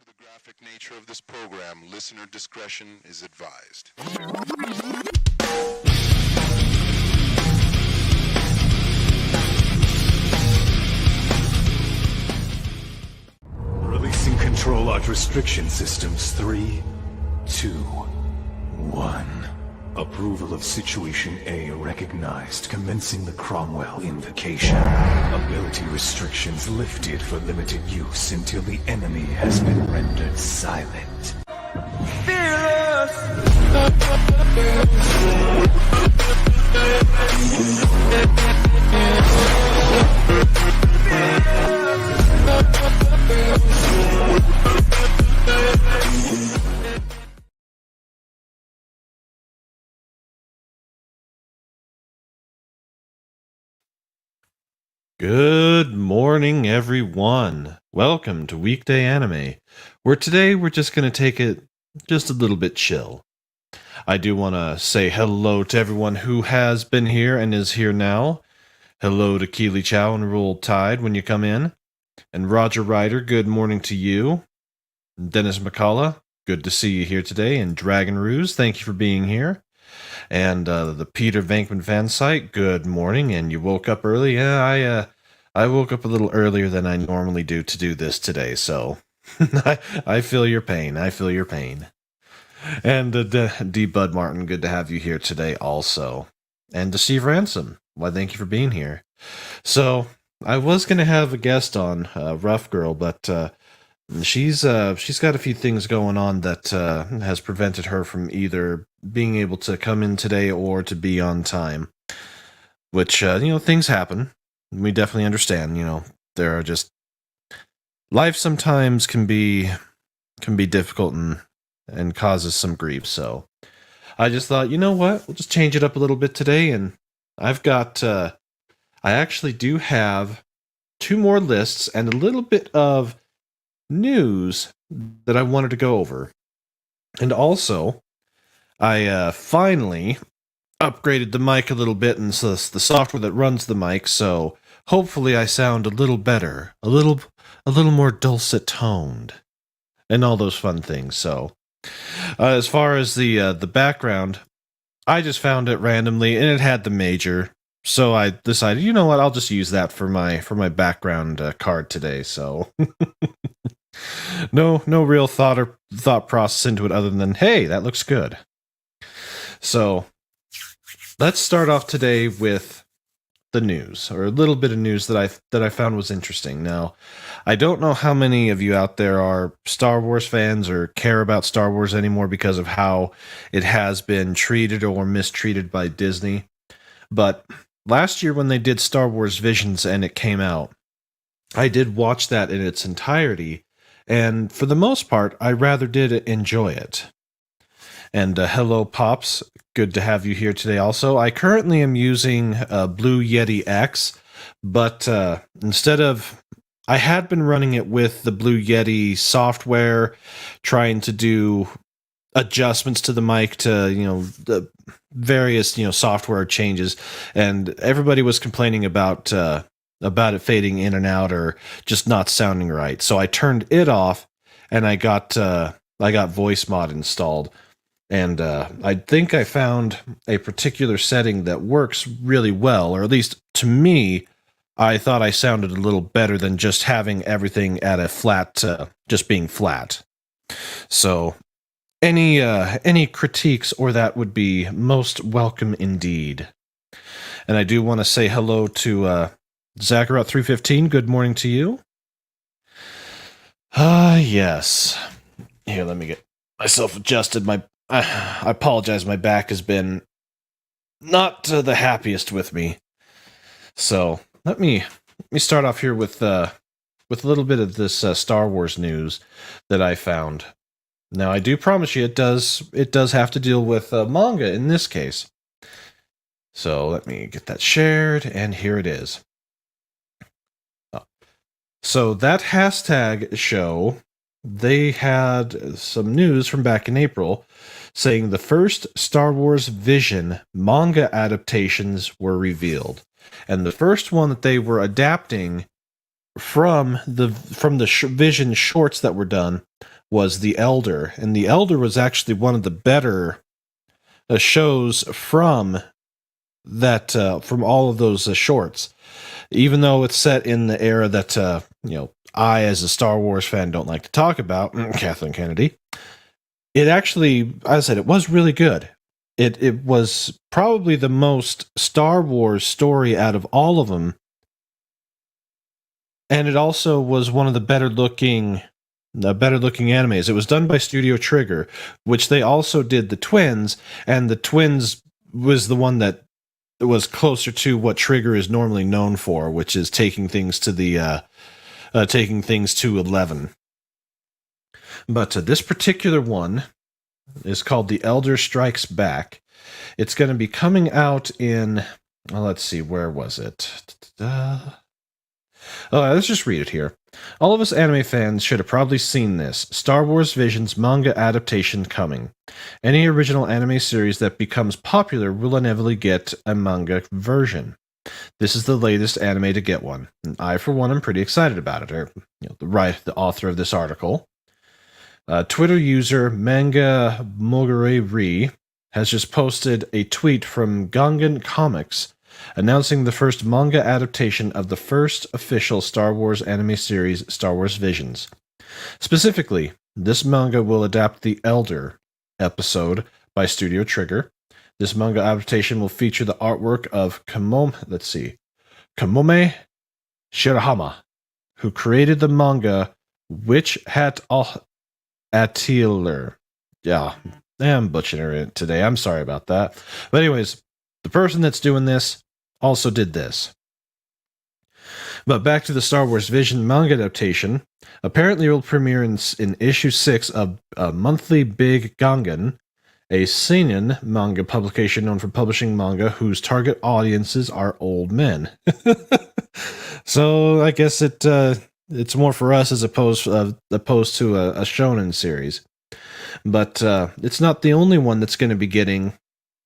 the graphic nature of this program, listener discretion is advised. Releasing control arc restriction systems. 3, 2, 1. Approval of Situation A recognized. Commencing the Cromwell invocation. Ability restrictions lifted for limited use until the enemy has been rendered silent. Fearless! Good morning, everyone. Welcome to Weekday Anime, where today we're just going to take it just a little bit chill. I do want to say hello to everyone who has been here and is here now. Hello to Keely Chow and Roll Tide when you come in. And Roger Ryder, good morning to you. Dennis McCullough, good to see you here today. And Dragon Ruse, thank you for being here. And the Peter Venkman fan site, good morning, and you woke up early? Yeah, I woke up a little earlier than I normally do to do this today, so I feel your pain. I feel your pain. And D. Bud Martin, good to have you here today also. And to Steve Ransom, why, thank you for being here. So, I was going to have a guest on, Rough Girl, but she's got a few things going on that has prevented her from either being able to come in today or to be on time. Which things happen. We definitely understand. There are just life sometimes can be difficult and causes some grief. So I just thought, you know what, we'll just change it up a little bit today, and I've got I actually do have two more lists and a little bit of news that I wanted to go over. And also, I finally upgraded the mic a little bit, and so the software that runs the mic, so hopefully I sound a little better, a little more dulcet toned, and all those fun things. So, as far as the background, I just found it randomly, and it had the major. So I decided, you know what, I'll just use that for my background card today. So no real thought process into it other than, hey, that looks good. So let's start off today with the news, or a little bit of news that I found was interesting. Now, I don't know how many of you out there are Star Wars fans or care about Star Wars anymore because of how it has been treated or mistreated by Disney. But last year when they did Star Wars Visions and it came out, I did watch that in its entirety, and for the most part, I rather did enjoy it. And hello, Pops. Good to have you here today also. I currently am using Blue Yeti X, but instead of... I had been running it with the Blue Yeti software, trying to do adjustments to the mic to, the various, software changes, and everybody was complaining about it fading in and out or just not sounding right. So I turned it off, and I got voice mod installed. And I think I found a particular setting that works really well, or at least to me, I thought I sounded a little better than just having everything at a flat, just being flat. So any critiques or that would be most welcome indeed. And I do want to say hello to Zacharoth315. Good morning to you. Yes. Here, let me get myself adjusted. I apologize, my back has been not the happiest with me. So let me start off here with a little bit of this Star Wars news that I found. Now, I do promise you, it does have to deal with manga in this case. So let me get that shared, and here it is. So that hashtag show, they had some news from back in April saying the first Star Wars Vision manga adaptations were revealed. And the first one that they were adapting from the Vision shorts that were done was The Elder, and The Elder was actually one of the better shows from that from all of those shorts. Even though it's set in the era that I, as a Star Wars fan, don't like to talk about, Kathleen Kennedy. It actually, as I said, it was really good. It was probably the most Star Wars story out of all of them, and it also was one of the better looking animes. It was done by Studio Trigger, which they also did the Twins, and the Twins was the one that was closer to what Trigger is normally known for, which is taking things to 11. But this particular one is called The Elder Strikes Back. It's going to be coming out in, let's see, where was it? Let's just read it here. All of us anime fans should have probably seen this. Star Wars Vision's manga adaptation coming. Any original anime series that becomes popular will inevitably get a manga version. This is the latest anime to get one. And I, for one, am pretty excited about it. The author of this article. Twitter user Manga Mogureri has just posted a tweet from Gungan Comics announcing the first manga adaptation of the first official Star Wars anime series, Star Wars Visions. Specifically, this manga will adapt the Elder episode by Studio Trigger. This manga adaptation will feature the artwork of Kamome Shirahama, who created the manga Witch Hat Attiler. Yeah, I'm butchering it today. I'm sorry about that. But anyways, the person that's doing this also did this. But back to the Star Wars Vision manga adaptation. Apparently it will premiere in issue 6 of Monthly Big Gangan, a seinen manga publication known for publishing manga whose target audiences are old men. So I guess it's more for us as opposed to a shonen series. But it's not the only one that's going to be getting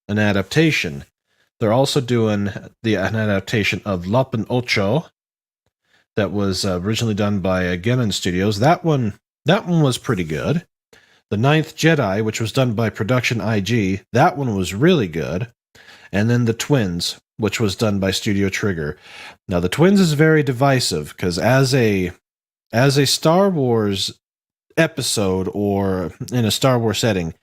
an adaptation. They're also doing an adaptation of Lopen Ocho that was originally done by Genin Studios. That one was pretty good. The Ninth Jedi, which was done by Production IG, that one was really good. And then The Twins, which was done by Studio Trigger. Now, The Twins is very divisive because as a Star Wars episode or in a Star Wars setting,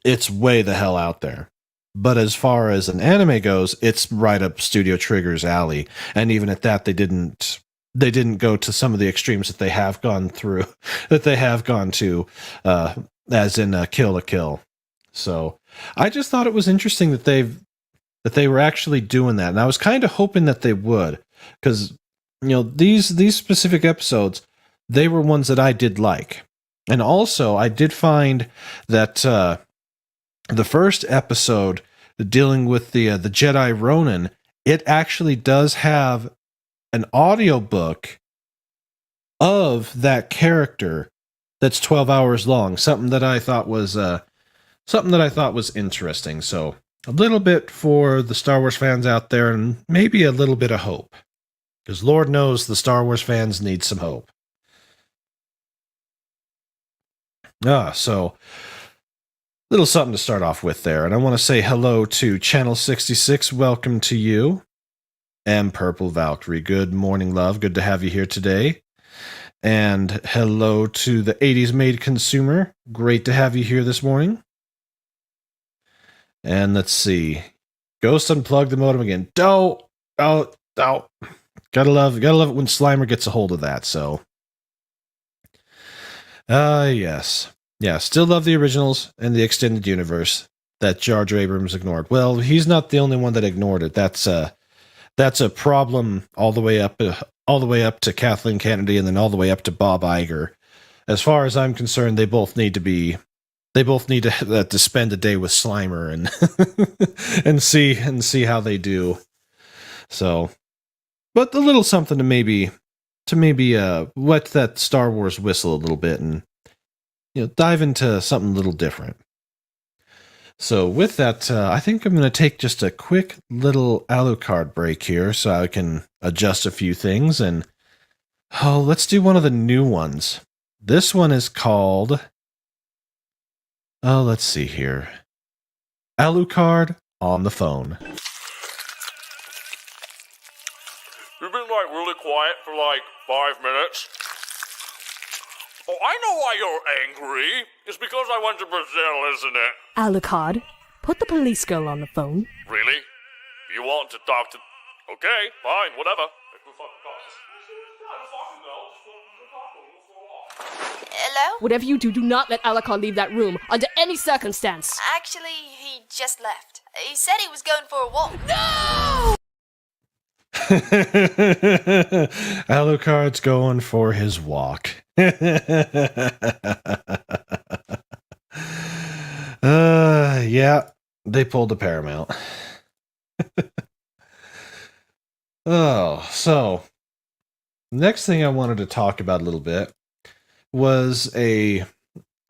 it's way the hell out there. But as far as an anime goes, it's right up Studio Trigger's alley. And even at that, they didn't go to some of the extremes that they have gone to, as in Kill la Kill. So I just thought it was interesting that they were actually doing that, and I was kind of hoping that they would, because these specific episodes, they were ones that I did like, and also I did find that the first episode dealing with the Jedi Ronin, it actually does have an audiobook of that character that's 12 hours long. Something that I thought was interesting. So a little bit for the Star Wars fans out there, and maybe a little bit of hope, because Lord knows the Star Wars fans need some hope. So little something to start off with there. And I want to say hello to Channel 66. Welcome to you. And Purple Valkyrie. Good morning, love. Good to have you here today. And hello to the 80s Made Consumer. Great to have you here this morning. And let's see. Ghost unplugged the modem again. Gotta love it when Slimer gets a hold of that, so. Yes. Yeah, still love the originals and the extended universe that Jar Jar Abrams ignored. Well, he's not the only one that ignored it. That's a problem all the way up to Kathleen Kennedy, and then all the way up to Bob Iger. As far as I'm concerned, they both need to spend a day with Slimer and see how they do. So, but a little something to maybe wet that Star Wars whistle a little bit and dive into something a little different. So with that, I think I'm going to take just a quick little Alucard break here so I can adjust a few things. And let's do one of the new ones. This one is called, oh, let's see here. Alucard on the phone. You've been, really quiet for, 5 minutes. Oh, I know why you're angry. It's because I went to Brazil, isn't it? Alucard, put the police girl on the phone. Really? You want to talk to... Okay, fine, whatever. Hello? Whatever you do, do not let Alucard leave that room under any circumstance. Actually, he just left. He said he was going for a walk. No! Alucard's going for his walk. Yeah, they pulled the Paramount. Oh, so next thing I wanted to talk about a little bit was a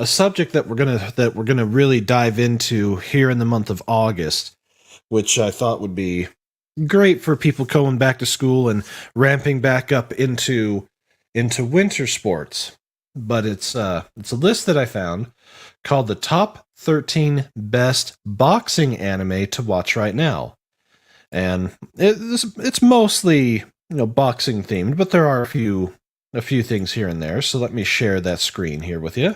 subject that we're gonna really dive into here in the month of August, which I thought would be great for people going back to school and ramping back up into winter sports. But it's a list that I found called the top 13 best boxing anime to watch right now. And it's mostly, boxing themed, but there are a few things here and there. So let me share that screen here with you.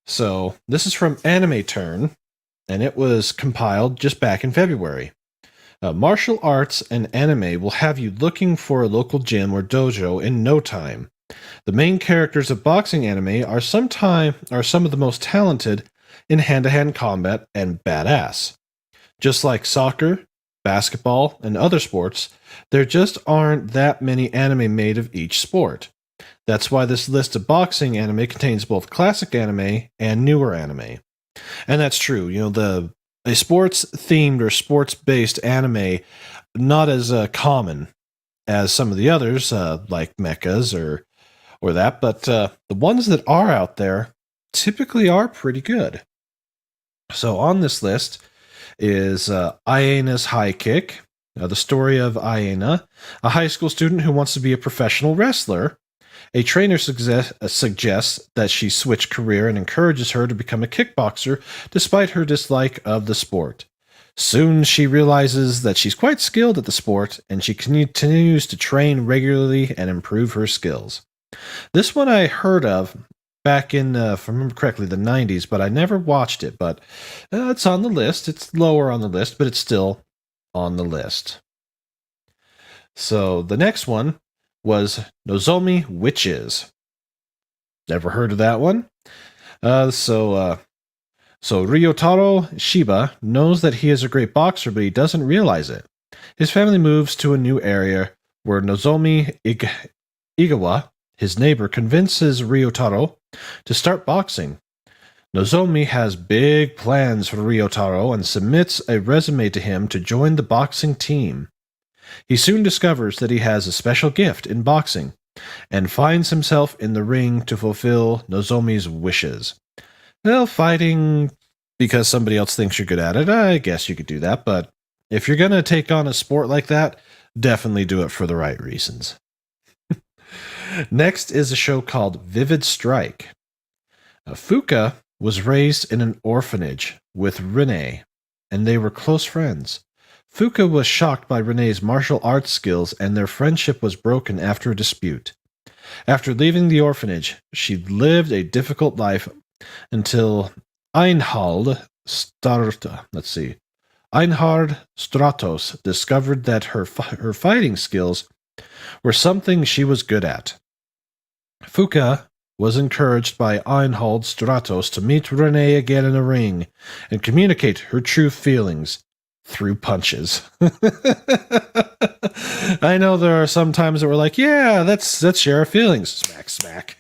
So this is from Anime Turn, and it was compiled just back in February. Martial arts and anime will have you looking for a local gym or dojo in no time. The main characters of boxing anime are some of the most talented in hand-to-hand combat and badass. Just like soccer, basketball, and other sports, there just aren't that many anime made of each sport. That's why this list of boxing anime contains both classic anime and newer anime. And that's true. A sports-themed or sports-based anime, not as common as some of the others, like mechas or that, but the ones that are out there typically are pretty good. So on this list is Aena's High Kick, the story of Aena, a high school student who wants to be a professional wrestler. A trainer suggests that she switch career and encourages her to become a kickboxer despite her dislike of the sport. Soon she realizes that she's quite skilled at the sport, and she continues to train regularly and improve her skills. This one I heard of back in, if I remember correctly, the 90s, but I never watched it. But it's on the list. It's lower on the list, but it's still on the list. So the next one was Nozomi Witches. Never heard of that one. So Ryotaro Shiba knows that he is a great boxer, but he doesn't realize it. His family moves to a new area where Nozomi Igawa, his neighbor, convinces Ryotaro to start boxing. Nozomi has big plans for Ryotaro and submits a resume to him to join the boxing team. He soon discovers that he has a special gift in boxing and finds himself in the ring to fulfill Nozomi's wishes. Well, fighting because somebody else thinks you're good at it, I guess you could do that, but if you're going to take on a sport like that, definitely do it for the right reasons. Next is a show called Vivid Strike. Fuka was raised in an orphanage with Renee, and they were close friends. Fuka was shocked by Renee's martial arts skills, and their friendship was broken after a dispute. After leaving the orphanage, she lived a difficult life until Einhard Stratos discovered that her fighting skills were something she was good at. Fuka was encouraged by Einhard Stratos to meet Renee again in a ring and communicate her true feelings through punches. I know there are some times that we're like, yeah, let's share our feelings. Smack, smack.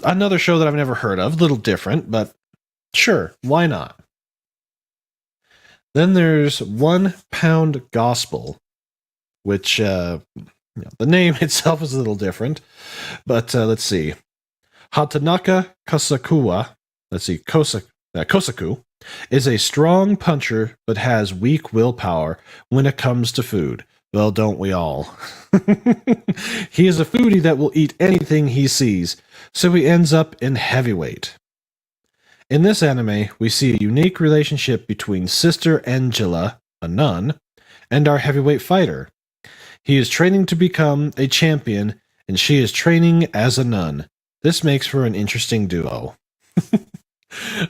Another show that I've never heard of, a little different, but sure, why not? Then there's 1 Pound Gospel, which the name itself is a little different, but let's see. Hatanaka Kosaku is a strong puncher but has weak willpower when it comes to food. Well, don't we all? He is a foodie that will eat anything he sees, so he ends up in heavyweight. In this anime, we see a unique relationship between Sister Angela, a nun, and our heavyweight fighter. He is training to become a champion, and she is training as a nun. This makes for an interesting duo.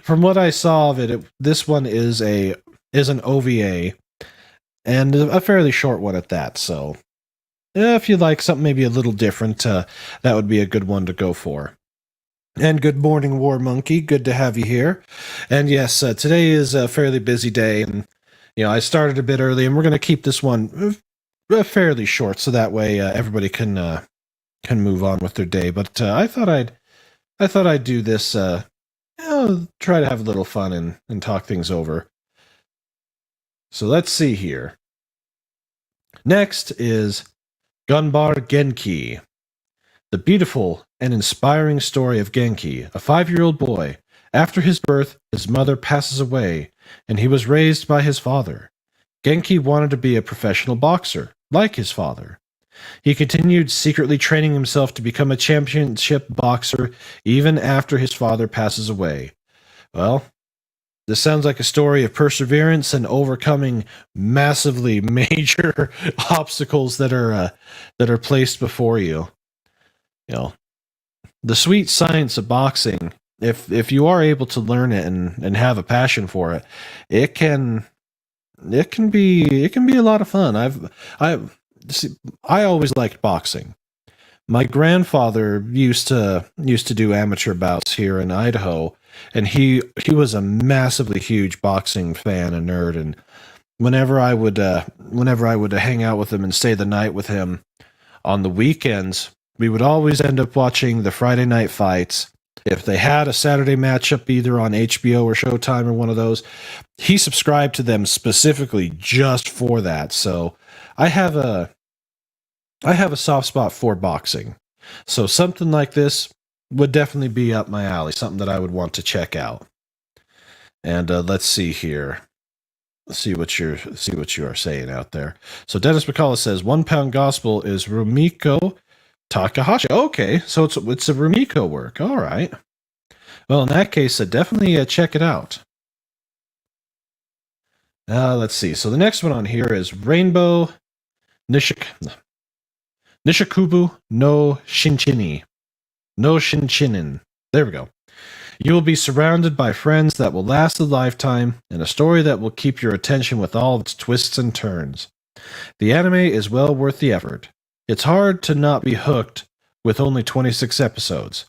From what I saw of it, this one is an OVA, and a fairly short one at that. So, if you like something maybe a little different, that would be a good one to go for. And good morning, War Monkey. Good to have you here. And yes, today is a fairly busy day, and I started a bit early, and we're going to keep this one fairly short, so that way everybody can move on with their day. But I thought I'd do this. Try to have a little fun and talk things over. So let's see here. Next is Gunbar Genki, the beautiful and inspiring story of Genki, a 5-year-old boy. After his birth, his mother passes away, and he was raised by his father. Genki wanted to be a professional boxer, like his father. He continued secretly training himself to become a championship boxer even after his father passes away. Well, this sounds like a story of perseverance and overcoming massively major obstacles that are placed before you. The sweet science of boxing, if you are able to learn it and have a passion for it, it can be a lot of fun. I always liked boxing. My grandfather used to do amateur bouts here in Idaho, and he was a massively huge boxing fan and nerd. And whenever I would hang out with him and stay the night with him on the weekends, we would always end up watching the Friday night fights. If they had a Saturday matchup either on HBO or Showtime or one of those, he subscribed to them specifically just for that. So I have a soft spot for boxing. So something like this would definitely be up my alley, something that I would want to check out. And let's see here. Let's see what you are saying out there. So Dennis McCullough says 1 Pound Gospel is Rumiko Takahashi. Okay, so it's a Rumiko work. All right. Well, in that case, definitely check it out. Let's see. So the next one on here is Rainbow Nishakubu no Shinchini. No Shinchinin. There we go. You will be surrounded by friends that will last a lifetime and a story that will keep your attention with all of its twists and turns. The anime is well worth the effort. It's hard to not be hooked with only 26 episodes.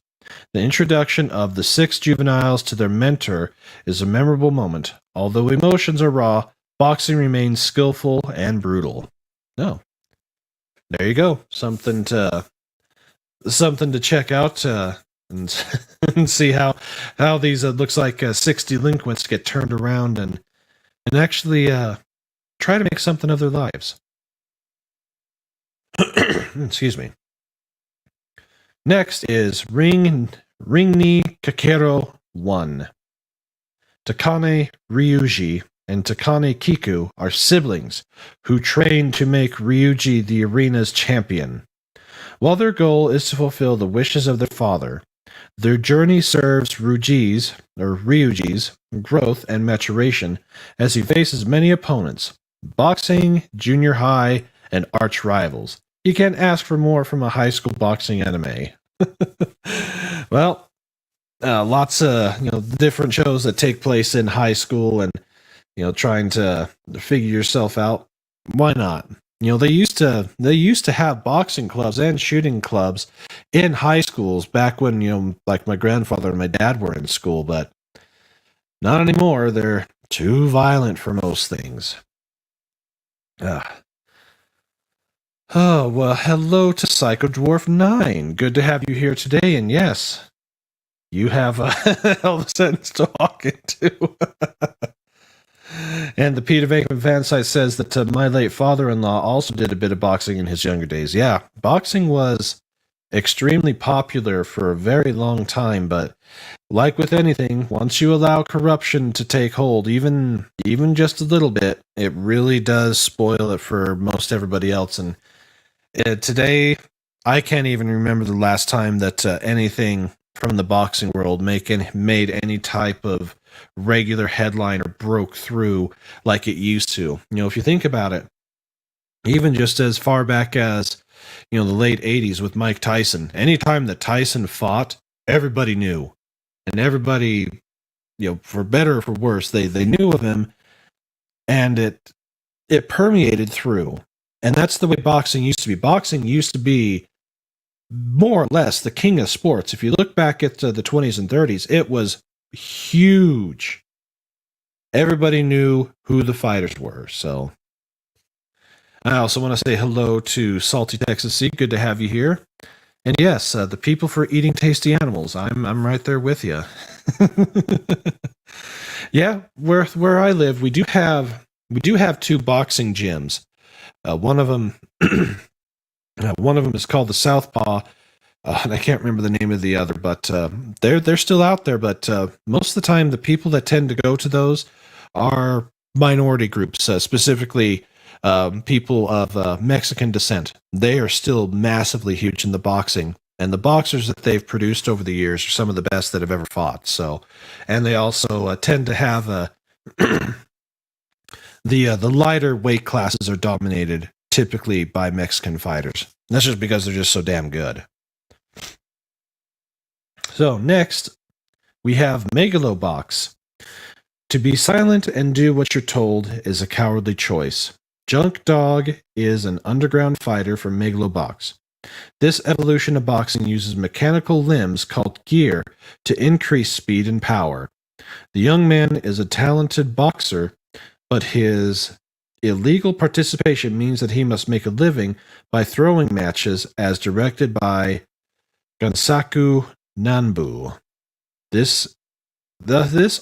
The introduction of the 6 juveniles to their mentor is a memorable moment. Although emotions are raw, boxing remains skillful and brutal. No. There you go. Something to check out and see how these looks like 6 delinquents get turned around and actually try to make something of their lives. Excuse me. Next is Ring ni Kakero 1. Takane Ryuji and Takane Kiku are siblings who train to make Ryuji the arena's champion. While their goal is to fulfill the wishes of their father, their journey serves Ryuji's growth and maturation as he faces many opponents, boxing, junior high, and arch rivals. You can't ask for more from a high school boxing anime. Well, lots of different shows that take place in high school and trying to figure yourself out. Why not? They used to have boxing clubs and shooting clubs in high schools back when like my grandfather and my dad were in school, but not anymore. They're too violent for most things. Oh, well, hello to Psycho Dwarf 9. Good to have you here today, and yes, you have a hell of a sentence to walk into. And the Peter Venkman fan site says that my late father-in-law also did a bit of boxing in his younger days. Yeah, boxing was extremely popular for a very long time, but like with anything, once you allow corruption to take hold, even just a little bit, it really does spoil it for most everybody else. And today, I can't even remember the last time that anything from the boxing world made any type of regular headline or broke through like it used to. If you think about it, even just as far back as the late 80s with Mike Tyson, anytime that Tyson fought, everybody knew. And everybody, for better or for worse, they knew of him, and it permeated through. And that's the way boxing used to be. Boxing used to be more or less the king of sports. If you look back at the 20s and 30s, it was huge. Everybody knew who the fighters were. So I also want to say hello to Salty Texas C. Good to have you here. And yes, the people for eating tasty animals. I'm right there with you. Yeah, where I live, we do have two boxing gyms. One of them is called the Southpaw, and I can't remember the name of the other. But they're still out there. But most of the time, the people that tend to go to those are minority groups, specifically people of Mexican descent. They are still massively huge in the boxing, and the boxers that they've produced over the years are some of the best that have ever fought. So, and they also tend to have the lighter weight classes are dominated typically by Mexican fighters. That's just because they're just so damn good. So next, we have Megalobox. To be silent and do what you're told is a cowardly choice. Junk Dog is an underground fighter from Megalobox. This evolution of boxing uses mechanical limbs called gear to increase speed and power. The young man is a talented boxer, but his illegal participation means that he must make a living by throwing matches as directed by Gansaku Nanbu. This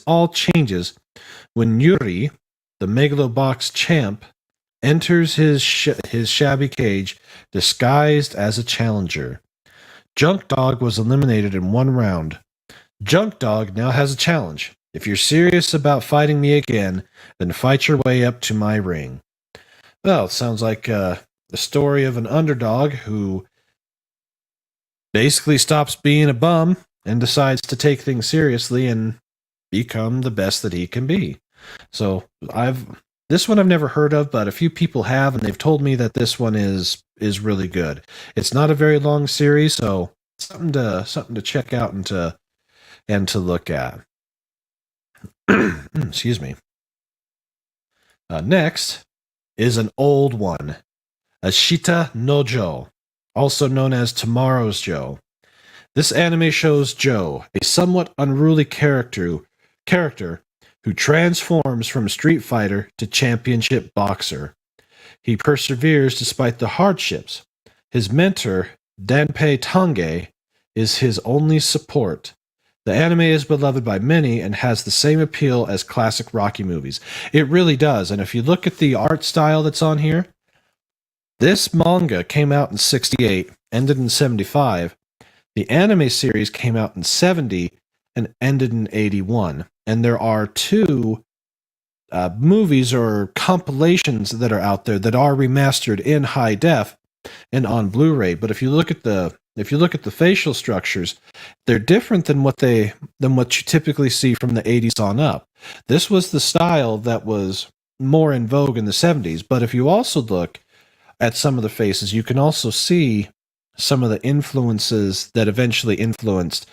all changes when Yuri, the Megalobox champ, enters his shabby cage disguised as a challenger. Junk Dog was eliminated in one round. Junk Dog now has a challenge. If you're serious about fighting me again, then fight your way up to my ring. Well, it sounds like the story of an underdog who basically stops being a bum and decides to take things seriously and become the best that he can be. So this one I've never heard of, but a few people have, and they've told me that this one is really good. It's not a very long series, so something to check out and to look at. Excuse me. Next is an old one, Ashita no Joe, also known as Tomorrow's Joe. This anime shows Joe, a somewhat unruly character who transforms from street fighter to championship boxer. He perseveres despite the hardships. His mentor, Danpei Tange, is his only support. The anime is beloved by many and has the same appeal as classic Rocky movies. It really does, and if you look at the art style that's on here, this manga came out in 68, ended in 75. The anime series came out in 70 and ended in 81. And there are two movies or compilations that are out there that are remastered in high def and on Blu-ray. But if you look at the facial structures, they're different than what you typically see from the 80s on up. This was the style that was more in vogue in the 70s. But if you also look at some of the faces, you can also see some of the influences that eventually influenced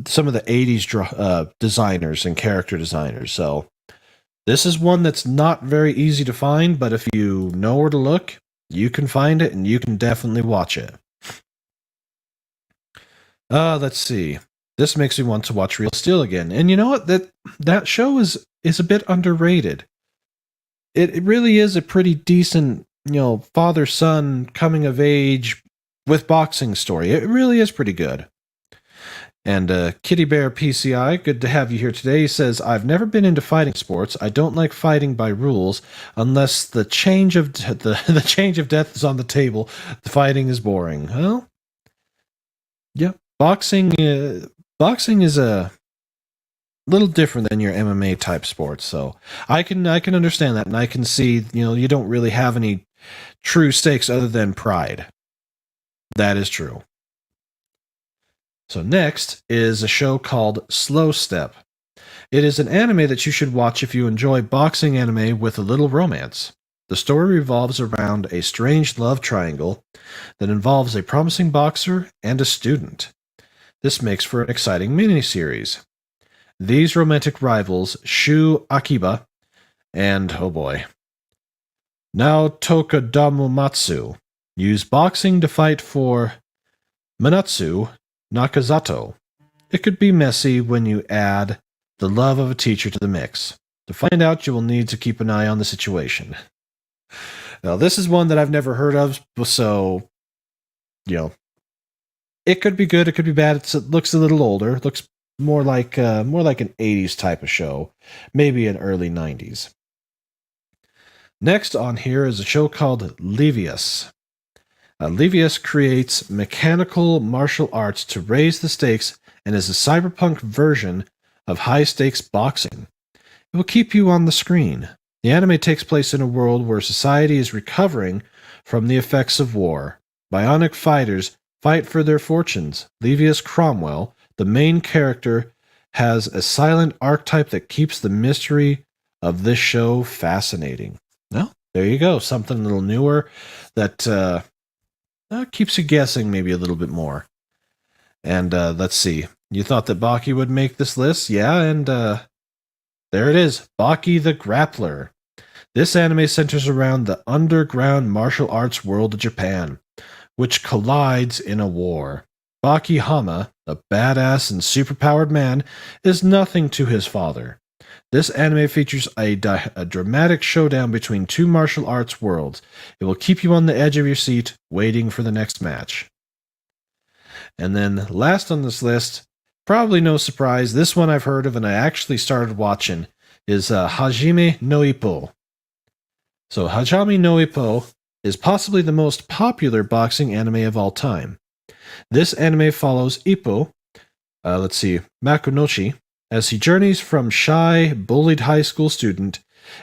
some of the 80s designers and character designers. So this is one that's not very easy to find, but if you know where to look, you can find it and you can definitely watch it. Let's see. This makes me want to watch Real Steel again. And you know what? That show is a bit underrated. It really is a pretty decent, father-son coming of age with boxing story. It really is pretty good. And Kitty Bear PCI, good to have you here today. He says, I've never been into fighting sports. I don't like fighting by rules unless the change of death is on the table. The fighting is boring. Well, Yep. Boxing is a little different than your MMA type sports, so I can understand that, and I can see, you don't really have any true stakes other than pride. That is true. So next is a show called Slow Step. It is an anime that you should watch if you enjoy boxing anime with a little romance. The story revolves around a strange love triangle that involves a promising boxer and a student. This makes for an exciting miniseries. These romantic rivals, Shu Akiba and, oh boy, Naotoka Damumatsu, use boxing to fight for Manatsu Nakazato. It could be messy when you add the love of a teacher to the mix. To find out, you will need to keep an eye on the situation. Now, this is one that I've never heard of, so, it could be good, it could be bad. It looks a little older. It looks more like an 80s type of show, maybe an early 90s. Next on here is a show called Levius. Levius creates mechanical martial arts to raise the stakes and is a cyberpunk version of high-stakes boxing. It will keep you on the screen. The anime takes place in a world where society is recovering from the effects of war. Bionic fighters fight for their fortunes. Levius Cromwell, the main character, has a silent archetype that keeps the mystery of this show fascinating. Well, there you go. Something a little newer that keeps you guessing maybe a little bit more. And let's see. You thought that Baki would make this list? Yeah, and there it is. Baki the Grappler. This anime centers around the underground martial arts world of Japan, which collides in a war. Baki Hama, a badass and superpowered man, is nothing to his father. This anime features a dramatic showdown between two martial arts worlds. It will keep you on the edge of your seat, waiting for the next match. And then last on this list, probably no surprise, this one I've heard of and I actually started watching, is Hajime no Ippo. So Hajime no Ippo is possibly the most popular boxing anime of all time. This anime follows Ippo, Makunochi, as he journeys from shy, bullied high school student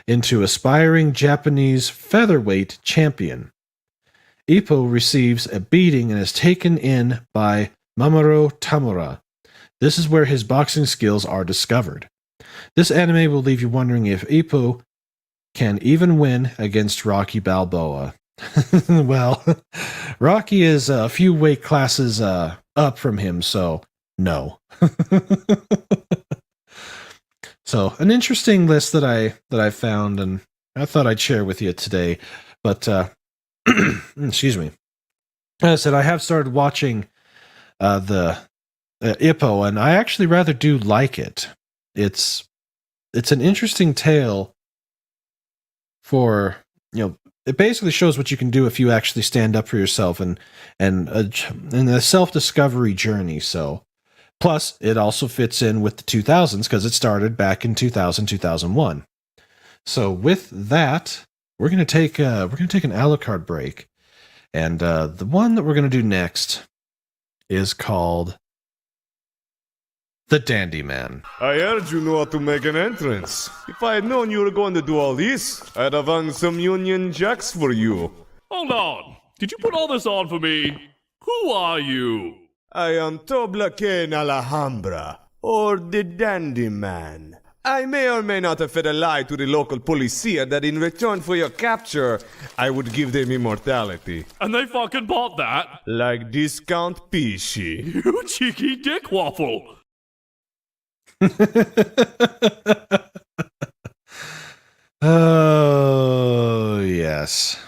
into aspiring Japanese featherweight champion. Ippo receives a beating and is taken in by Mamoru Tamura. This is where his boxing skills are discovered. This anime will leave you wondering if Ippo can even win against Rocky Balboa. Well, Rocky is a few weight classes up from him, so no. So, an interesting list that I found, and I thought I'd share with you today. But excuse me. As I said, I have started watching the Ippo, and I actually rather do like it. It's an interesting tale for, it basically shows what you can do if you actually stand up for yourself and a self-discovery journey. So, plus it also fits in with the 2000s because it started back in 2001. So with that, we're gonna take an Alucard break, and the one that we're gonna do next is called The Dandy Man. I heard you know how to make an entrance. If I had known you were going to do all this, I'd have hung some Union Jacks for you. Hold on. Did you put all this on for me? Who are you? I am Toblaken Alhambra, or the Dandy Man. I may or may not have fed a lie to the local policia that in return for your capture, I would give them immortality. And they fucking bought that? Like Discount Peachy. You cheeky dick waffle. Oh, yes.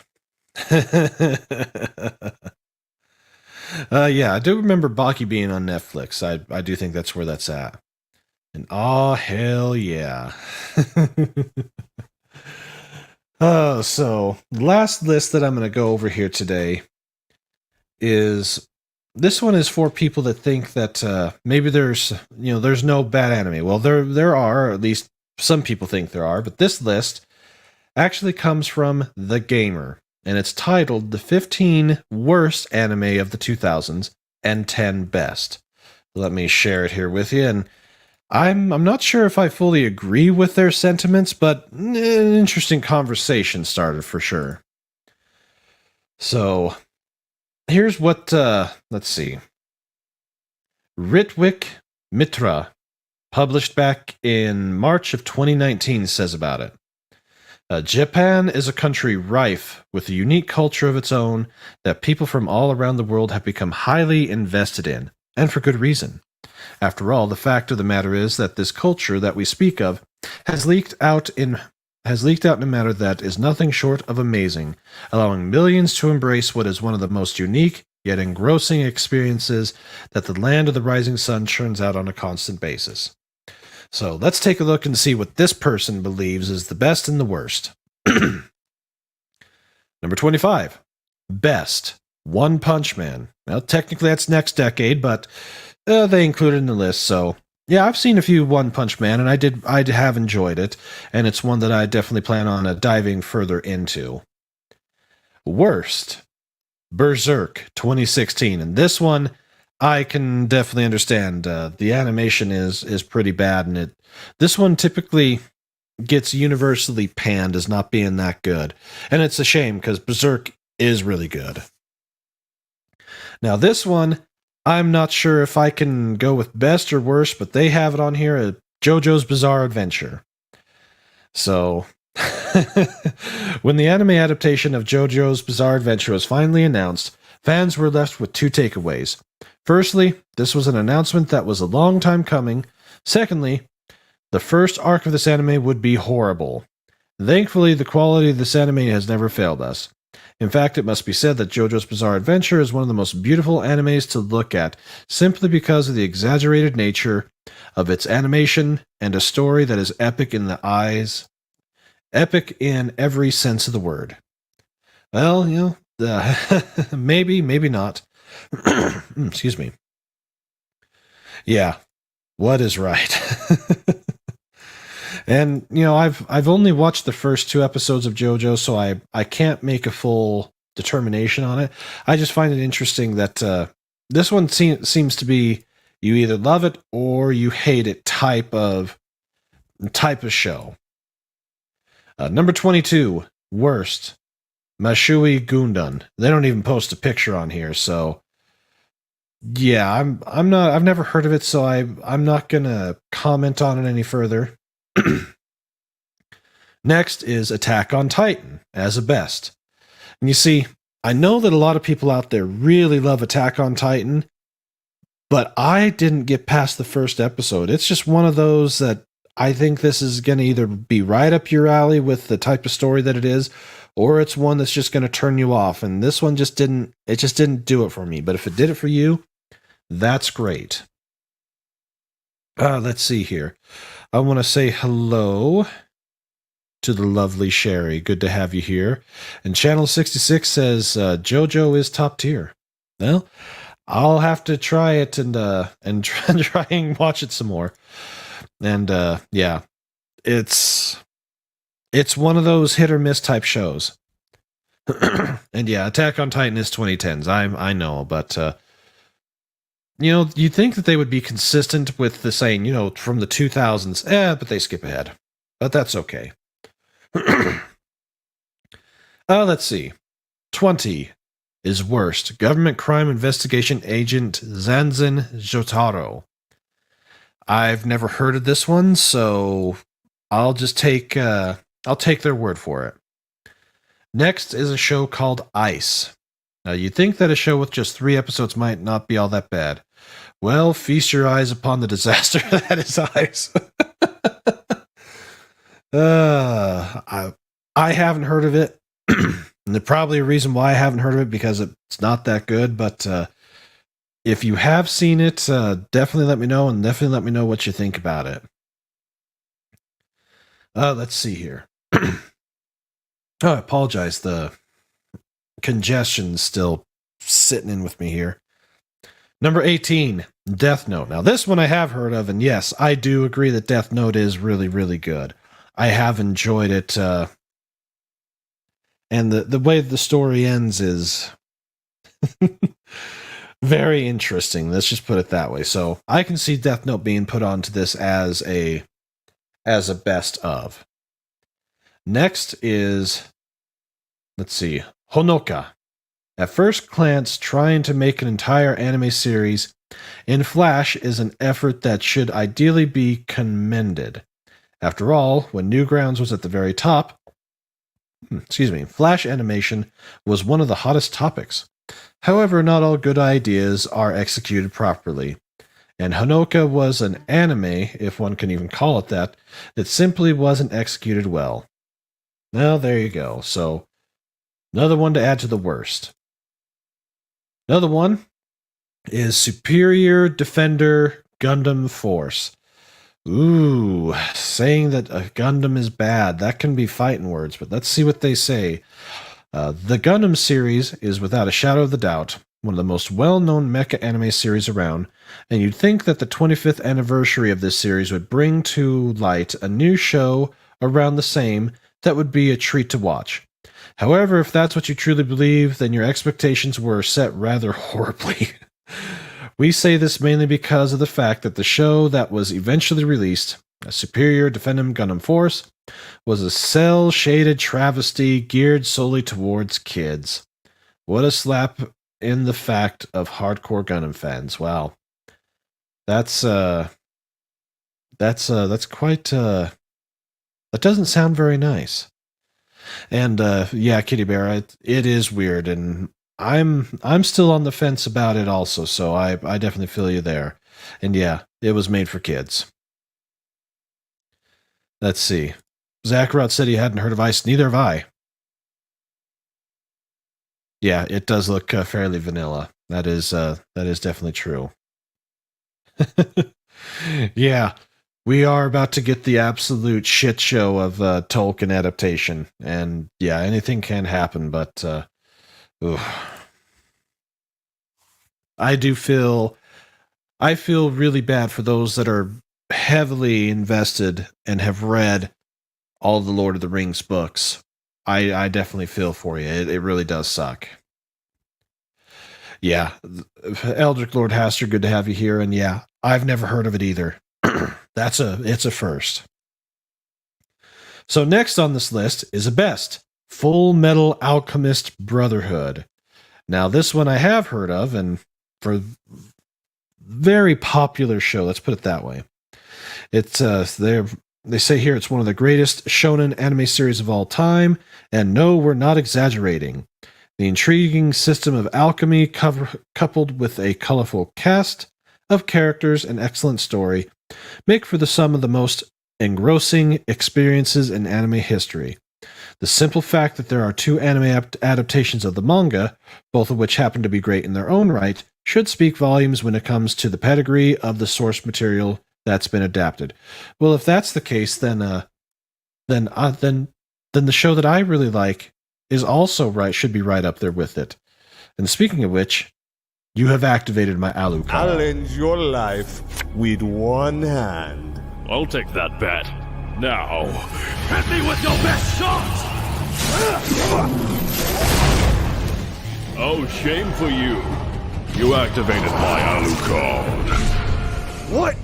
Yeah, I do remember Baki being on Netflix. I do think that's where that's at. And oh, hell yeah. So last list that I'm going to go over here today is, this one is for people that think that maybe there's no bad anime. Well, there are, or at least some people think there are, but this list actually comes from The Gamer, and it's titled The 15 Worst Anime of the 2000s and 10 best. Let me share it here with you, and I'm not sure if I fully agree with their sentiments, but an interesting conversation started for sure. So, here's what, let's see. Ritwik Mitra, published back in March of 2019, says about it. Japan is a country rife with a unique culture of its own that people from all around the world have become highly invested in, and for good reason. After all, the fact of the matter is that this culture that we speak of has leaked out in a manner that is nothing short of amazing, allowing millions to embrace what is one of the most unique yet engrossing experiences that the land of the rising sun churns out on a constant basis. So let's take a look and see what this person believes is the best and the worst. Number 25. Best. One Punch Man. Well, technically that's next decade, but they included in the list, so yeah, I've seen a few One Punch Man, and I have enjoyed it, and it's one that I definitely plan on diving further into. Worst. Berserk 2016, and this one I can definitely understand. The animation is pretty bad, and this one typically gets universally panned as not being that good. And it's a shame, because Berserk is really good. Now, this one, I'm not sure if I can go with best or worst, but they have it on here, JoJo's Bizarre Adventure. So, when the anime adaptation of JoJo's Bizarre Adventure was finally announced, fans were left with two takeaways. Firstly, this was an announcement that was a long time coming. Secondly, the first arc of this anime would be horrible. Thankfully, the quality of this anime has never failed us. In fact, it must be said that JoJo's Bizarre Adventure is one of the most beautiful animes to look at, simply because of the exaggerated nature of its animation and a story that is epic in every sense of the word. Well, maybe not. Excuse me. Yeah, what is right? And, I've only watched the first 2 episodes of JoJo, so I can't make a full determination on it. I just find it interesting that this one seems to be you either love it or you hate it type of show. Number 22, worst. Mashui Gundam. They don't even post a picture on here, so yeah, I've never heard of it, so I'm not gonna comment on it any further. Next is Attack on Titan as a best. And you see, I know that a lot of people out there really love Attack on Titan, but I didn't get past the first episode. It's just one of those that I think this is going to either be right up your alley with the type of story that it is, or it's one that's just going to turn you off. And this one just didn't do it for me. But if it did it for you, that's great. Let's see here. I want to say hello to the lovely Sherry. Good to have you here. And Channel 66 says JoJo is top tier. Well, I'll have to try it and try and watch it some more. And yeah, it's one of those hit or miss type shows. And yeah, Attack on Titan is 2010s. I know, but you'd think that they would be consistent with the saying, from the 2000s. But they skip ahead. But that's okay. Let's see. 20 is worst. Government crime investigation agent Zanzin Jotaro. I've never heard of this one, so I'll just take their word for it. Next is a show called Ice. Now, you'd think that a show with just 3 episodes might not be all that bad. Well, feast your eyes upon the disaster that is Ice. I haven't heard of it. And there's probably a reason why I haven't heard of it, because it's not that good, but if you have seen it, definitely let me know, and definitely let me know what you think about it. Let's see here. I apologize. The congestion's still sitting in with me here. Number 18, Death Note. Now, this one I have heard of, and yes, I do agree that Death Note is really, really good. I have enjoyed it, and the way the story ends is Very interesting. Let's just put it that way. So I can see Death Note being put onto this as a best of. Next is, let's see, Honoka. At first glance, trying to make an entire anime series in Flash is an effort that should ideally be commended. After all, when Newgrounds was at the very top, Flash animation was one of the hottest topics. However, not all good ideas are executed properly, and Honoka was an anime, if one can even call it that simply wasn't executed well. Well, there you go. So, another one to add to the worst. Another one is Superior Defender Gundam Force. Ooh, saying that a Gundam is bad, that can be fighting words, but let's see what they say. The Gundam series is without a shadow of the doubt one of the most well-known mecha anime series around, and you'd think that the 25th anniversary of this series would bring to light a new show around the same that would be a treat to watch. However, if that's what you truly believe, then your expectations were set rather horribly. We say this mainly because of the fact that the show that was eventually released, A Superior Defendum Gundam Force, was a cel-shaded travesty geared solely towards kids. What a slap in the fact of hardcore Gundam fans. Wow. That's quite that doesn't sound very nice. And yeah, Kitty Bear, it is weird, and I'm still on the fence about it also, so I definitely feel you there. And yeah, it was made for kids. Let's see. Zakarot said he hadn't heard of Ice. Neither have I. Yeah, it does look fairly vanilla. That is definitely true. Yeah, we are about to get the absolute shit show of Tolkien adaptation, and yeah, anything can happen. But I feel really bad for those that are heavily invested and have read all the Lord of the Rings books. I definitely feel for you. It really does suck. Yeah, Eldrick Lord Haster, good to have you here. And yeah, I've never heard of it either. It's a first. So next on this list is a best, Full Metal Alchemist Brotherhood. Now this one I have heard of, and for very popular show, let's put it that way. It's they say here it's one of the greatest shonen anime series of all time, and no, we're not exaggerating. The intriguing system of alchemy coupled with a colorful cast of characters and excellent story make for the sum of the most engrossing experiences in anime history. The simple fact that there are two anime adaptations of the manga, both of which happen to be great in their own right, should speak volumes when it comes to the pedigree of the source material that's been adapted. Well, if that's the case, then the show that I really like is also should be right up there with it. And speaking of which, you have activated my Alucard. I'll end your life with one hand. I'll take that bet. Now, hit me with your best shot! Oh, shame for you. You activated my Alucard. What?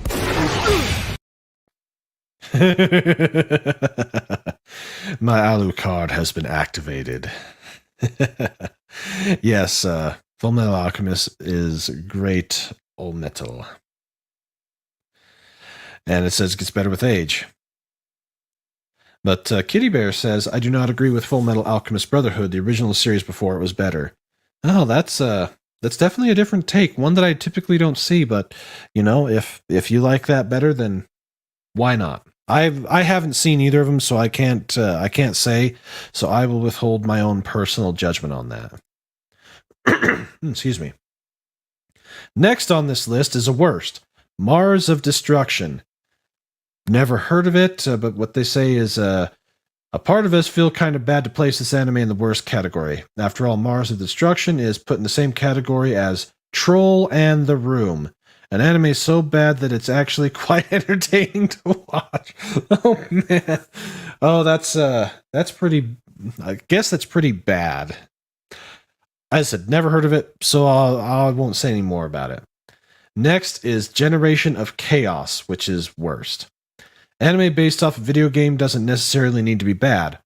My Alucard has been activated. Yes, Full Metal Alchemist is great old metal. And it says it gets better with age. But Kitty Bear says, I do not agree with Full Metal Alchemist Brotherhood, the original series before it was better. Oh, that's definitely a different take, one that I typically don't see, but you know, if you like that better, then why not? I haven't seen either of them, so I can't say, so I will withhold my own personal judgment on that. Excuse me. Next on this list is a worst, Mars of Destruction. Never heard of it, but what they say is a part of us feel kind of bad to place this anime in the worst category. After all, Mars of Destruction is put in the same category as Troll and The Room, an anime so bad that it's actually quite entertaining to watch. Oh man, oh that's pretty. I guess that's pretty bad. I said, never heard of it, so I won't say any more about it. Next is Generation of Chaos, which is worst. Anime based off a video game doesn't necessarily need to be bad.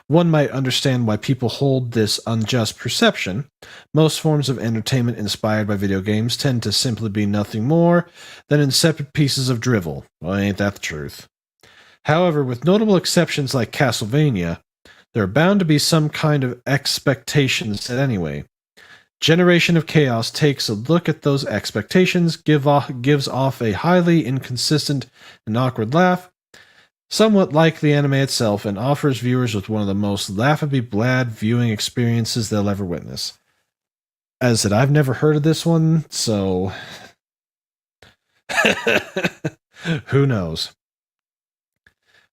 One might understand why people hold this unjust perception. Most forms of entertainment inspired by video games tend to simply be nothing more than insipid pieces of drivel. Well, ain't that the truth? However, with notable exceptions like Castlevania, there are bound to be some kind of expectations set anyway. Generation of Chaos takes a look at those expectations, gives off a highly inconsistent and awkward laugh, somewhat like the anime itself, and offers viewers with one of the most laughably bland viewing experiences they'll ever witness. As I said, I've never heard of this one, so who knows?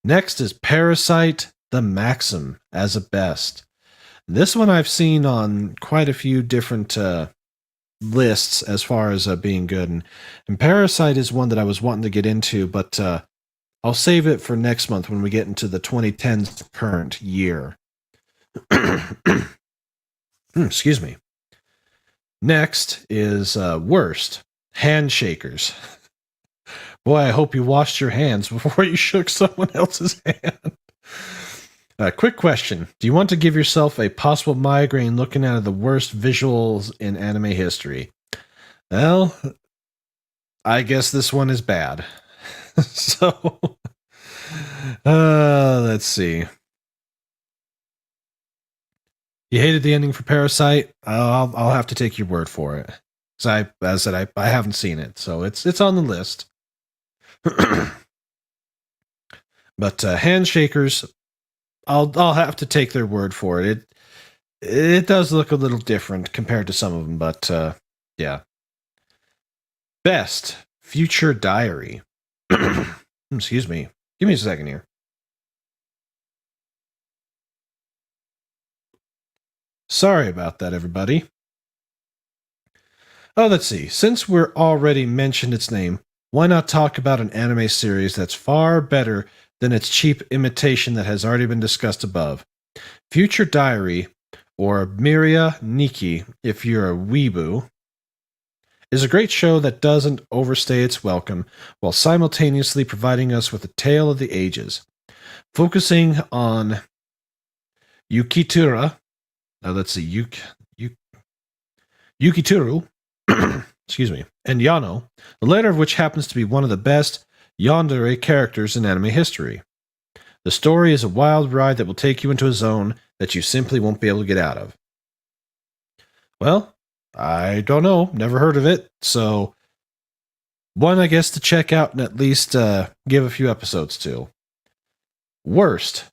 Next is Parasite the Maxim as a best. This one I've seen on quite a few different lists as far as being good, and Parasite is one that I was wanting to get into, but I'll save it for next month when we get into the 2010s current year. Excuse me. Next is worst, handshakers. Boy, I hope you washed your hands before you shook someone else's hand. Quick question. Do you want to give yourself a possible migraine looking at the worst visuals in anime history? Well, I guess this one is bad. So, let's see. You hated the ending for Parasite? I'll have to take your word for it. As I said, I haven't seen it, so it's on the list. But handshakers, I'll have to take their word for it. It does look a little different compared to some of them, but yeah. Best Future Diary. Excuse me. Give me a second here. Sorry about that, everybody. Oh, let's see. Since we're already mentioned its name, why not talk about an anime series that's far better than its cheap imitation that has already been discussed above? Future Diary, or Miria Nikki if you're a weeboo, is a great show that doesn't overstay its welcome while simultaneously providing us with a tale of the ages. Focusing on Yukitura, let's see, Yukituru, excuse me, and Yano, the latter of which happens to be one of the best yandere characters in anime history. The story is a wild ride that will take you into a zone that you simply won't be able to get out of. Well, I don't know, never heard of it, so one I guess to check out and at least give a few episodes to. Worst,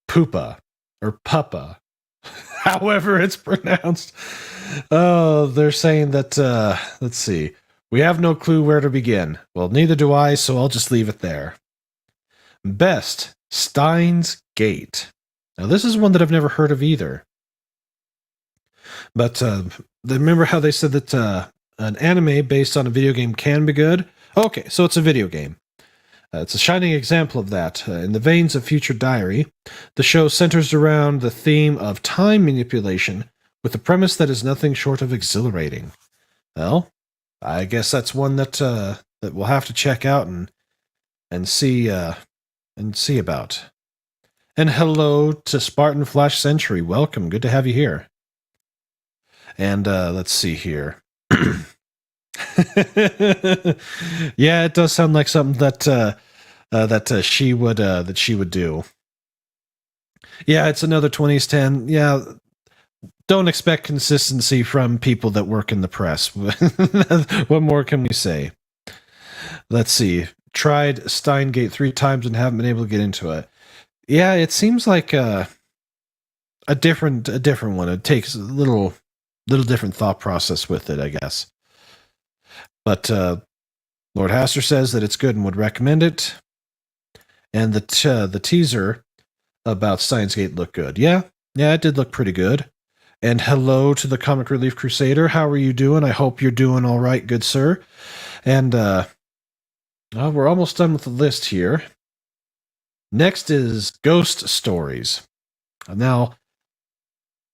Poopa, or Puppa, however it's pronounced. Oh, they're saying that, let's see, we have no clue where to begin. Well, neither do I, so I'll just leave it there. Best, Steins Gate. Now, this is one that I've never heard of either. But remember how they said that an anime based on a video game can be good? Okay, so it's a video game. It's a shining example of that. In the veins of Future Diary, the show centers around the theme of time manipulation with a premise that is nothing short of exhilarating. Well, I guess that's one that that we'll have to check out and see about. And hello to Spartan Flash Century. Welcome. Good to have you here. And let's see here. Yeah, it does sound like something that she would do. Yeah, it's another 20s 10. Yeah, don't expect consistency from people that work in the press. What more can we say? Let's see. Tried Steingate 3 times and haven't been able to get into it. Yeah, it seems like a different one. It takes a little different thought process with it, I guess. But Lord Haster says that it's good and would recommend it. And the teaser about Steins Gate looked good. Yeah, it did look pretty good. And hello to the Comic Relief Crusader. How are you doing? I hope you're doing all right, good sir. And we're almost done with the list here. Next is Ghost Stories. Now,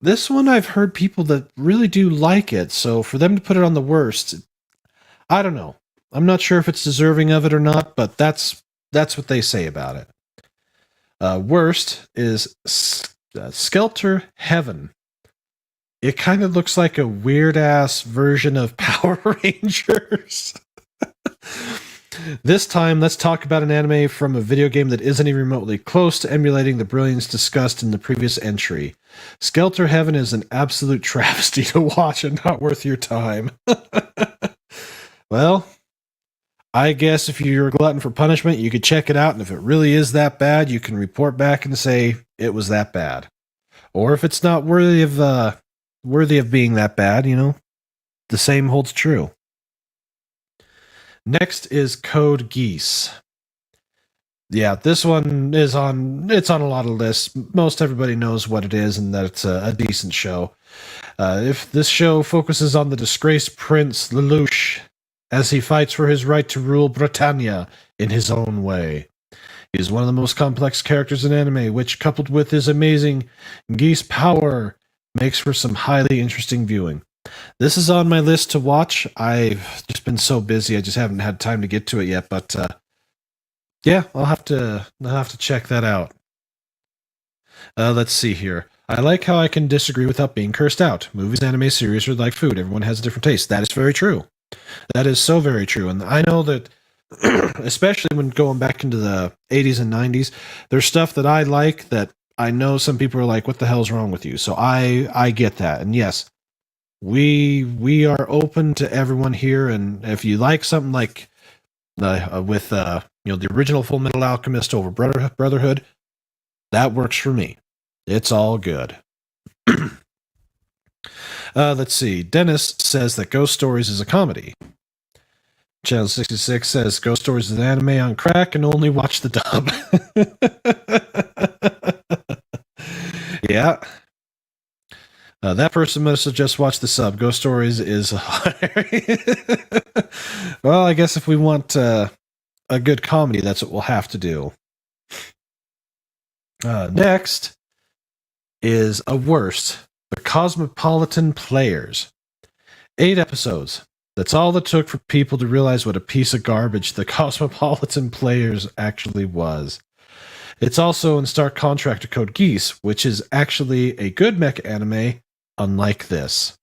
this one I've heard people that really do like it, so for them to put it on the worst, I don't know. I'm not sure if it's deserving of it or not, but that's what they say about it. Worst is Skelter Heaven. It kind of looks like a weird ass version of Power Rangers. This time, let's talk about an anime from a video game that isn't even remotely close to emulating the brilliance discussed in the previous entry. Skelter Heaven is an absolute travesty to watch and not worth your time. Well, I guess if you're a glutton for punishment, you could check it out, and if it really is that bad, you can report back and say it was that bad. Or if it's not worthy of being that bad, the same holds true. Next is Code Geass. Yeah, this one it's on a lot of lists. Most everybody knows what it is and that it's a decent show. If this show focuses on the disgraced Prince Lelouch as he fights for his right to rule Britannia in his own way. He is one of the most complex characters in anime, which, coupled with his amazing Geass power, makes for some highly interesting viewing. This is on my list to watch. I've just been so busy, I just haven't had time to get to it yet. But yeah, I'll have to check that out. Let's see here. I like how I can disagree without being cursed out. Movies, anime, series are like food. Everyone has a different taste. That is very true. That is so very true. And I know that, especially when going back into the 80s and 90s, there's stuff that I like that I know some people are like, what the hell's wrong with you? So I get that. And yes, we are open to everyone here. And if you like something like with the original Full Metal Alchemist over Brotherhood, that works for me. It's all good. Let's see. Dennis says that Ghost Stories is a comedy. Channel 66 says Ghost Stories is an anime on crack and only watch the dub. Yeah. That person must have just watched the sub. Ghost Stories is well, I guess if we want a good comedy, that's what we'll have to do. Next is a worst. The Cosmopolitan Players. 8 episodes. That's all it took for people to realize what a piece of garbage the Cosmopolitan Players actually was. It's also in stark contrast to Code Geass, which is actually a good mecha anime, unlike this.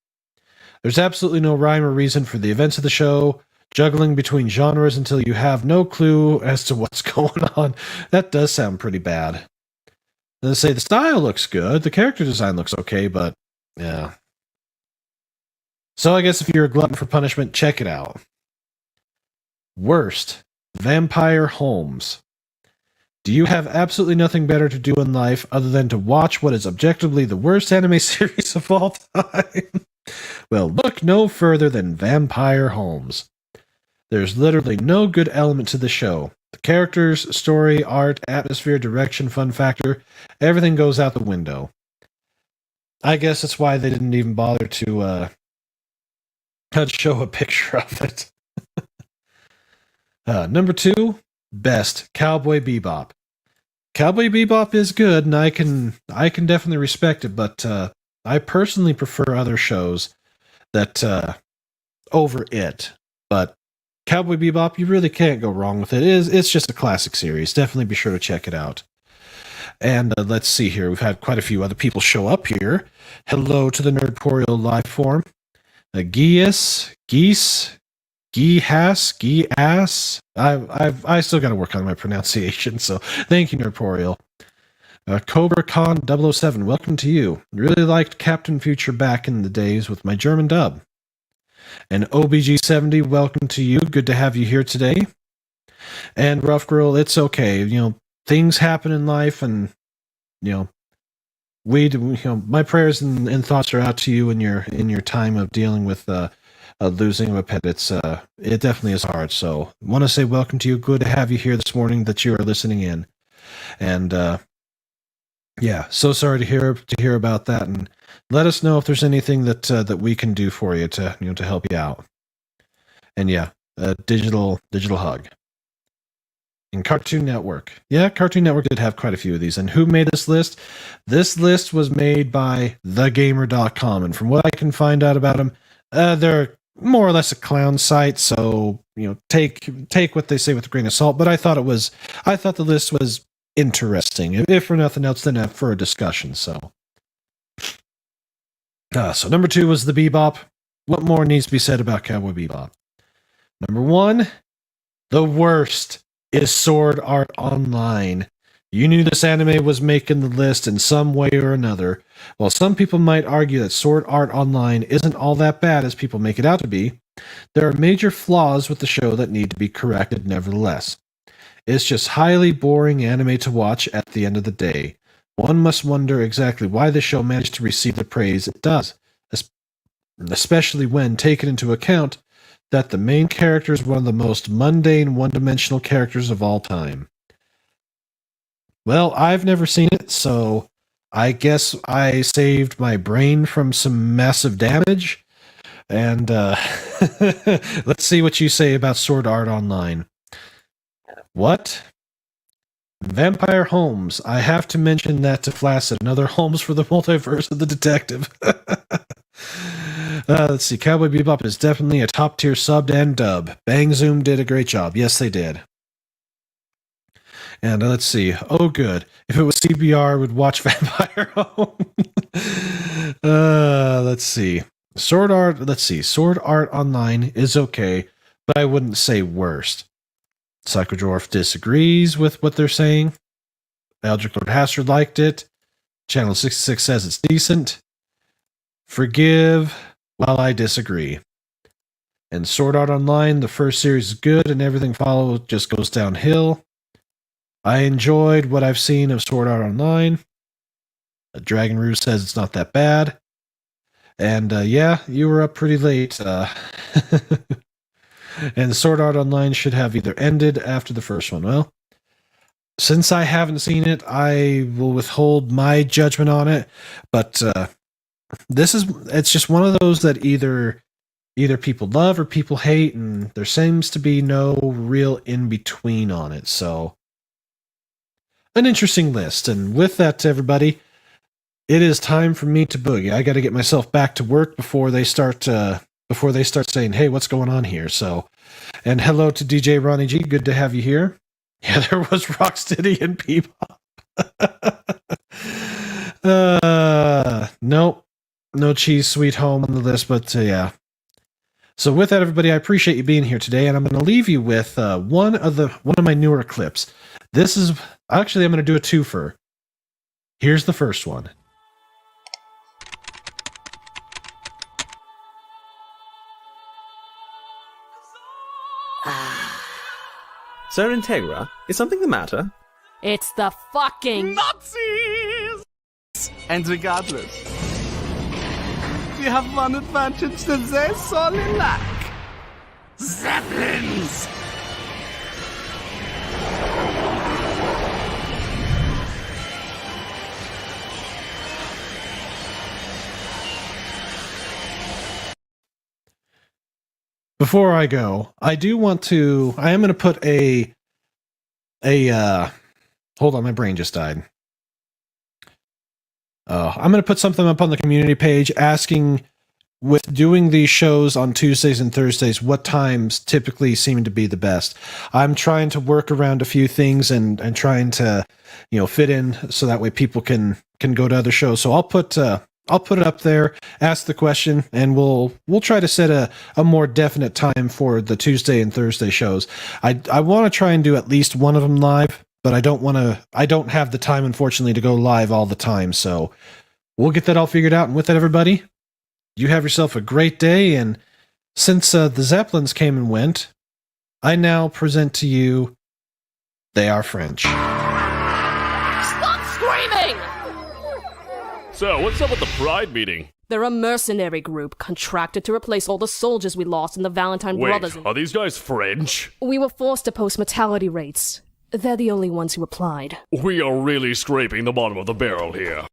There's absolutely no rhyme or reason for the events of the show, juggling between genres until you have no clue as to what's going on. That does sound pretty bad. Let's say the style looks good, the character design looks okay, but yeah. So I guess if you're a glutton for punishment, check it out. Worst, Vampire Holmes. Do you have absolutely nothing better to do in life other than to watch what is objectively the worst anime series of all time? Well, look no further than Vampire Holmes. There's literally no good element to the show. The characters, story, art, atmosphere, direction, fun factor, everything goes out the window. I guess that's why they didn't even bother to show a picture of it. Number 2, best, Cowboy Bebop. Cowboy Bebop is good, and I can definitely respect it, but I personally prefer other shows that over it. But Cowboy Bebop, you really can't go wrong with it. It's just a classic series. Definitely be sure to check it out. And let's see here. We've had quite a few other people show up here. Hello to the Nerdporial live form. Geas. I still got to work on my pronunciation, so thank you, Nerdporial. Cobra Con 007, welcome to you. Really liked Captain Future back in the days with my German dub. And OBG70, welcome to you. Good to have you here today. And Rough Girl, it's okay. Things happen in life, and my prayers and thoughts are out to you in your time of dealing with losing a pet. It definitely is hard. So I want to say welcome to you. Good to have you here this morning, that you are listening in. And yeah, so sorry to hear about that, and let us know if there's anything that we can do for you to help you out. And yeah, a digital hug. And Cartoon Network. Yeah, Cartoon Network did have quite a few of these. And who made this list? This list was made by thegamer.com. And from what I can find out about them, they're more or less a clown site. So, take what they say with a grain of salt. But I thought the list was interesting. If for nothing else, then for a discussion. So number 2 was the Bebop. What more needs to be said about Cowboy Bebop? Number 1, the worst is Sword Art Online. You knew this anime was making the list in some way or another. While some people might argue that Sword Art Online isn't all that bad as people make it out to be, there are major flaws with the show that need to be corrected nevertheless. It's just highly boring anime to watch at the end of the day. One must wonder exactly why the show managed to receive the praise it does, especially when taken into account that the main character is one of the most mundane, one-dimensional characters of all time. Well, I've never seen it, so I guess I saved my brain from some massive damage. And let's see what you say about Sword Art Online. What? Vampire Holmes. I have to mention that to Flaccid. Another Holmes for the multiverse of the detective. Let's see. Cowboy Bebop is definitely a top tier sub and dub. Bang Zoom did a great job. Yes, they did. And let's see. Oh, good. If it was CBR, I would watch Vampire Home. Let's see. Sword Art Online is okay, but I wouldn't say worst. Psychodwarf disagrees with what they're saying. Eldrick Lord Hastard liked it. Channel 66 says it's decent. Forgive while I disagree. And Sword Art Online, the first series is good and everything follows just goes downhill. I enjoyed what I've seen of Sword Art Online. Dragon Roo says it's not that bad. And yeah, you were up pretty late. And Sword Art Online should have either ended after the first one. Well, since I haven't seen it, I will withhold my judgment on it. But it's just one of those that either people love or people hate, and there seems to be no real in-between on it. So, an interesting list. And with that, everybody, it is time for me to boogie. I got to get myself back to work before they start saying, "Hey, what's going on here?" So, and hello to DJ Ronnie G. Good to have you here. Yeah, there was Rocksteady and Bebop. Nope, no Cheese Sweet Home on the list, but yeah. So with that, everybody, I appreciate you being here today, and I'm going to leave you with one of my newer clips. This is actually I'm going to do a twofer. Here's the first one. Sir Integra, is something the matter? It's the fucking Nazis! And regardless, we have one advantage that they sorely lack. Zeppelins! Before I go, I am going to put hold on, my brain just died. I'm going to put something up on the community page asking, with doing these shows on Tuesdays and Thursdays, what times typically seem to be the best. I'm trying to work around a few things and trying to, fit in so that way people can go to other shows. So I'll put it up there, ask the question, and we'll try to set a more definite time for the Tuesday and Thursday shows. I want to try and do at least one of them live, but I don't have the time, unfortunately, to go live all the time. So we'll get that all figured out. And with that, everybody, you have yourself a great day. And since the Zeppelins came and went, I now present to you, they are French. Stop screaming! So, what's up with the Pride meeting? They're a mercenary group contracted to replace all the soldiers we lost in the Valentine Wait, Brothers. are these guys French? We were forced to post mortality rates. They're the only ones who applied. We are really scraping the bottom of the barrel here.